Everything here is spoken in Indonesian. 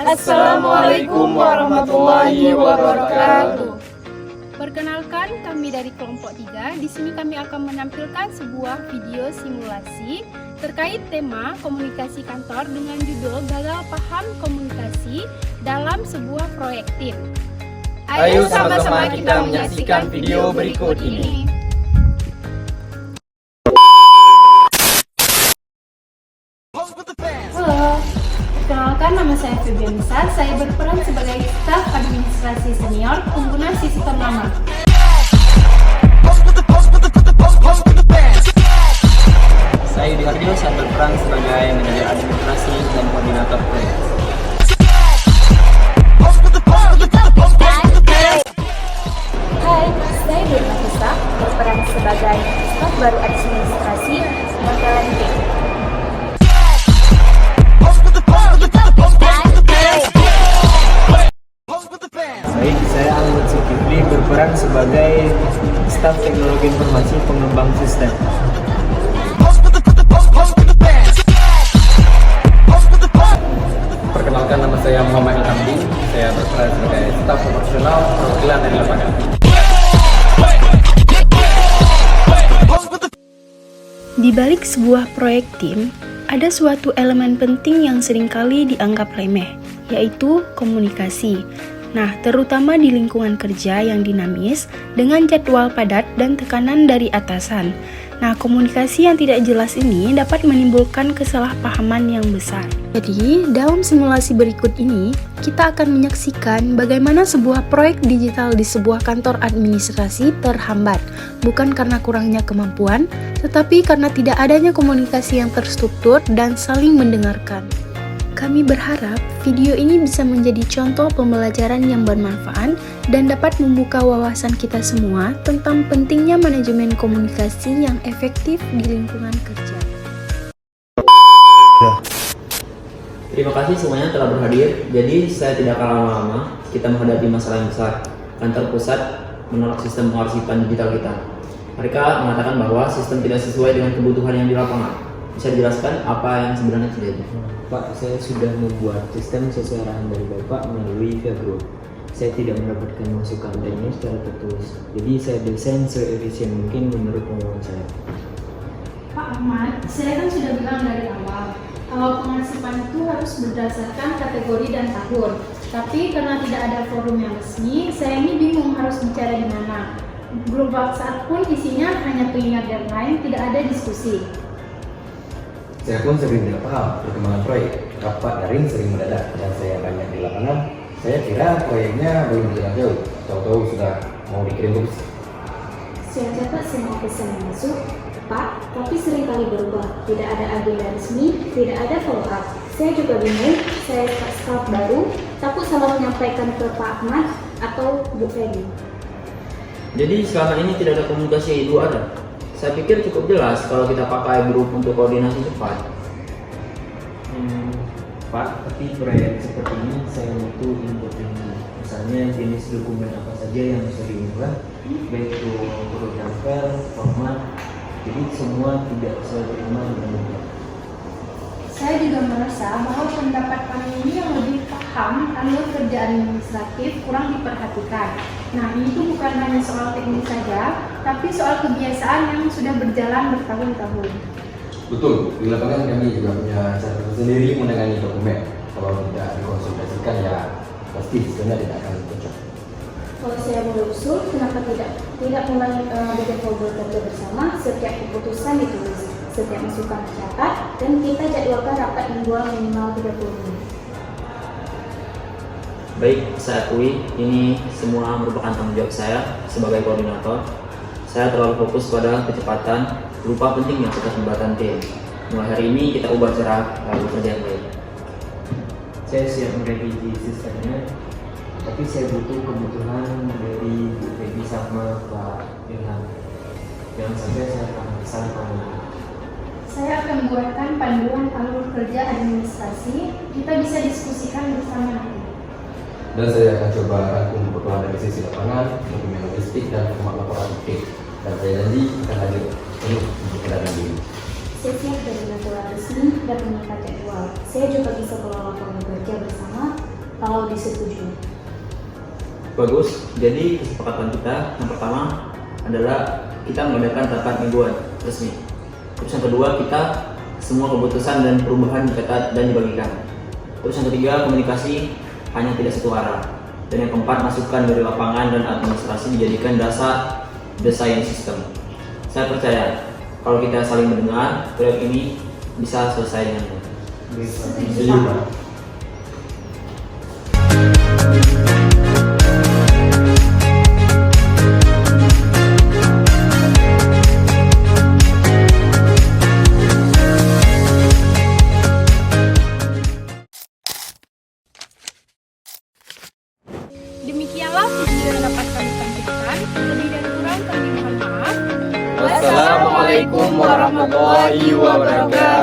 Assalamualaikum warahmatullahi wabarakatuh. Perkenalkan, kami dari kelompok 3. Di sini kami akan menampilkan sebuah video simulasi terkait tema komunikasi kantor dengan judul Gagal Paham Komunikasi dalam sebuah proyek tim. Ayo sama-sama kita menyaksikan video berikut ini. Halo, perkenalkan nama saya Febianisa. Saya berperan sebagai staf administrasi senior pengguna sistem lama. Saya Yudi Hardio, saya berperan sebagai manajer administrasi dan koordinator proyek. Hai, saya Birna Hisa, berperan sebagai staf baru administrasi bakalan tim. Saya Ahmad Zulkifli, berperan sebagai staf teknologi informasi pengembang sistem. Perkenalkan, nama saya Muhammad Ilhamdi. Saya berperan sebagai staf operasional perwakilan dari lapangan. Di balik sebuah proyek tim, ada suatu elemen penting yang seringkali dianggap remeh, yaitu komunikasi. Nah, terutama di lingkungan kerja yang dinamis dengan jadwal padat dan tekanan dari atasan. Nah, komunikasi yang tidak jelas ini dapat menimbulkan kesalahpahaman yang besar. Jadi, dalam simulasi berikut ini, kita akan menyaksikan bagaimana sebuah proyek digital di sebuah kantor administrasi terhambat, bukan karena kurangnya kemampuan, tetapi karena tidak adanya komunikasi yang terstruktur dan saling mendengarkan. Kami berharap video ini bisa menjadi contoh pembelajaran yang bermanfaat dan dapat membuka wawasan kita semua tentang pentingnya manajemen komunikasi yang efektif di lingkungan kerja. Terima kasih semuanya telah berhadir. Jadi saya tidak akan lama-lama, kita menghadapi masalah yang besar. Kantor pusat menolak sistem pengarsipan digital kita. Mereka mengatakan bahwa sistem tidak sesuai dengan kebutuhan yang di lapangan. Bisa dijelaskan apa yang sebenarnya terjadi? Pak, saya sudah membuat sistem sesuai arahan dari Bapak melalui via grup. Saya tidak mendapatkan masukan lainnya secara tertulis. Jadi saya desain seefisien mungkin menurut pengalaman saya. Pak Ahmad, saya kan sudah bilang dari awal, kalau pengarsipan itu harus berdasarkan kategori dan tahun. Tapi karena tidak ada forum yang resmi, saya ini bingung harus bicara di mana. Grup WhatsApp pun isinya hanya pengingat deadline, tidak ada diskusi. Saya pun sering tidak paham perkembangan proyek. Rapat daring sering mendadak dan saya banyak di lapangan. Saya kira proyeknya belum berjalan jauh. Tahu-tahu sudah mau dikirim terus. Saya catat semua pesan yang masuk, Pak, tapi sering kali berubah. Tidak ada agenda resmi, tidak ada follow up. Saya juga bingung, saya staff baru, takut salah menyampaikan ke Pak Ahmad atau Bu Feby. Jadi selama ini tidak ada komunikasi dua arah. Saya pikir cukup jelas kalau kita pakai grup untuk koordinasi cepat. Pak, tapi proyek seperti ini saya butuh input tinggi. Misalnya jenis dokumen apa saja yang bisa diunggah, baik itu huruf tempel, format. Jadi semua tidak saya terima dengan mudah. Saya juga merasa bahwa pendapat kami ini yang lebih paham alur kerja administratif kurang diperhatikan. Nah, ini tuh bukan hanya soal teknis saja, tapi soal kebiasaan yang sudah berjalan bertahun-tahun. Betul, di lapangan kami juga punya cara sendiri menangani dokumen. Kalau tidak dikonsultasikan ya pasti sebenarnya tidak akan cocok. Kalau saya boleh usul, kenapa tidak mulai bikin folder kerja bersama, setiap keputusan ditulis, setiap masukan tercatat, dan kita jadwalkan rapat mingguan minimal 30 menit. Baik, saya akui ini semua merupakan tanggung jawab saya sebagai koordinator. Saya terlalu fokus pada kecepatan, lupa pentingnya keterlibatan tim. Mulai hari ini kita ubah cara bekerja yang baik. Saya siap merevisi sistemnya, tapi saya butuh kebutuhan dari Bu Feby sama Pak Ilham. Jangan sampai saya salah paham. Saya akan buatkan panduan alur kerja administrasi, kita bisa diskusikan bersama nanti. Dan saya akan coba rangkum kebutuhan dari sisi lapangan, dokumen logistik dan format laporan tim. Dan saya janji akan hadir penuh untuk kedatangan diri. Saya siap dari laporan resmi dan mengikat jadwal. Saya juga bisa kelola laporan kerja bersama, kalau disetujui. Bagus. Jadi kesepakatan kita yang pertama adalah kita mengadakan rapat mingguan resmi. Terus yang kedua, kita semua keputusan dan perubahan dicatat dan dibagikan. Terus yang ketiga, komunikasi hanya tidak satu arah. Dan yang keempat, masukan dari lapangan dan administrasi dijadikan dasar desain sistem. Saya percaya kalau kita saling mendengar, proyek ini bisa selesai dengan baik. Setuju, Pak. Demikianlah video yang dapat kami sampaikan. Lebih dan kurang kami mohon maaf. Wassalamualaikum warahmatullahi wabarakatuh.